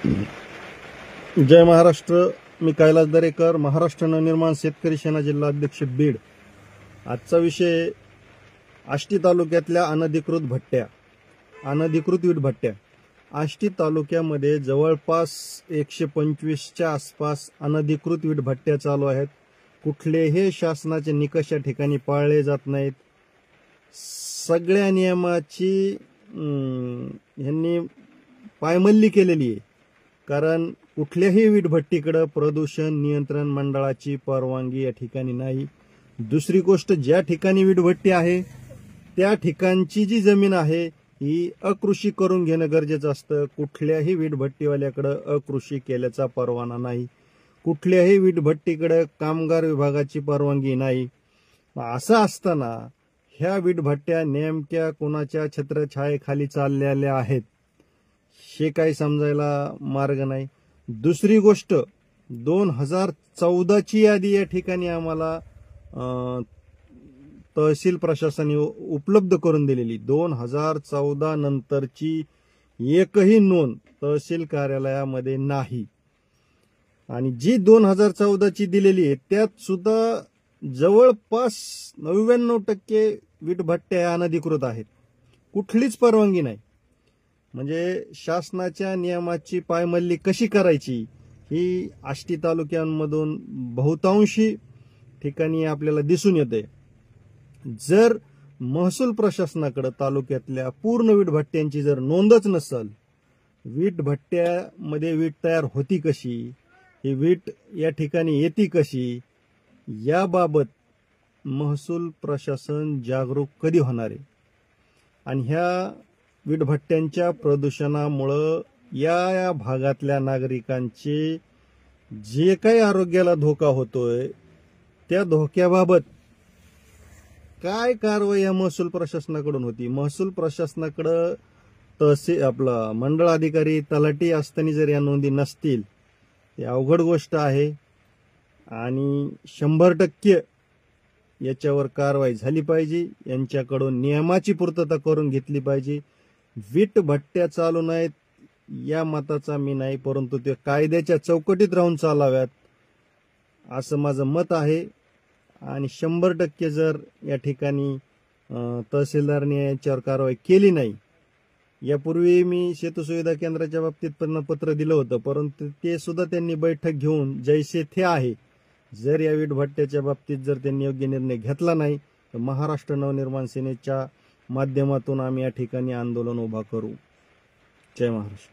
जय महाराष्ट्र. मी कैलास दरेकर, महाराष्ट्र नवनिर्माण शेतकरी सेना जिल्हा अध्यक्ष बीड. आजचा विषय आष्टी तालुक्यातल्या अनधिकृत भट्ट्या, अनधिकृत वीट भट्ट्या. आष्टी तालुक्यामध्ये जवळपास 125च्या आसपास अनधिकृत वीट भट्ट्या चालू आहेत. कुठलेही शासनाचे निकष या ठिकाणी पाळले जात नाहीत. सगळ्या नियमाची ह्यांनी पायमल्ली केलेली आहे. कारण कुठल्याही वीटभट्टीकडे प्रदूषण नियंत्रण मंडळाची परवानगी या ठिकाणी नाही. दुसरी गोष्ट, ज्या ठिकाणी वीटभट्टी आहे त्या ठिकाणची जी जमीन आहे ही अकृषी करून घेणं गरजेचं असतं. कुठल्याही वीटभट्टीवाल्याकडे अकृषी केल्याचा परवाना नाही. कुठल्याही वीटभट्टीकडे कामगार विभागाची परवानगी नाही. असं असताना ह्या वीटभट्ट्या नेमक्या कोणाच्या छत्रछायेखाली चाललेल्या आहेत हे काही समजायला मार्ग नाही. दुसरी गोष्ट, 2014ची यादी या ठिकाणी आम्हाला तहसील प्रशासनाने उपलब्ध करून दिलेली. 2014 नंतरची एकही नोंद तहसील कार्यालयामध्ये नाही. आणि जी 2014ची दिलेली आहे त्यात सुद्धा जवळपास 99% वीटभट्ट्या अनधिकृत आहेत. कुठलीच परवानगी नाही. म्हणजे शासनाच्या नियमाची पायमल्ली कशी करायची ही आष्टी तालुक्यांमधून बहुतांशी ठिकाणी आपल्याला दिसून येते. जर महसूल प्रशासनाकडे तालुक्यातल्या पूर्ण वीटभट्ट्यांची जर नोंदच नसेल, वीटभट्ट्यामध्ये वीट तयार होती कशी, ही वीट या ठिकाणी येते कशी, याबाबत महसूल प्रशासन जागरूक कधी होणार आहे? आणि ह्या वीटभट्ट्यांच्या प्रदूषणामुळं या भागातल्या नागरिकांचे जे काही आरोग्याला धोका होतोय त्या धोक्याबाबत काय कारवाई या महसूल प्रशासनाकडून होती? महसूल प्रशासनाकडं तहसील मंडळ अधिकारी तलाठी असताना जर या नोंदी नसतील ही अवघड गोष्ट आहे. आणि 100% याच्यावर कारवाई झाली पाहिजे. यांच्याकडून नियमाची पूर्तता करून घेतली पाहिजे. वीटभट्ट्या चालू नाहीत या मताचा मी नाही, परंतु ते कायद्याच्या चौकटीत राहून चालाव्यात असं माझं मत आहे. आणि 100% जर या ठिकाणी तहसीलदारने याच्यावर कारवाई केली नाही, यापूर्वी मी सेतू सुविधा केंद्राच्या बाबतीत पत्र दिलं होतं, परंतु ते सुद्धा त्यांनी बैठक घेऊन जैसे थे आहे. जर या वीटभट्ट्याच्या बाबतीत जर त्यांनी योग्य निर्णय घेतला नाही तर महाराष्ट्र नवनिर्माण सेनेच्या माध्यमातून आम्ही या ठिकाणी आंदोलन उभा करू. जय महाराष्ट्र.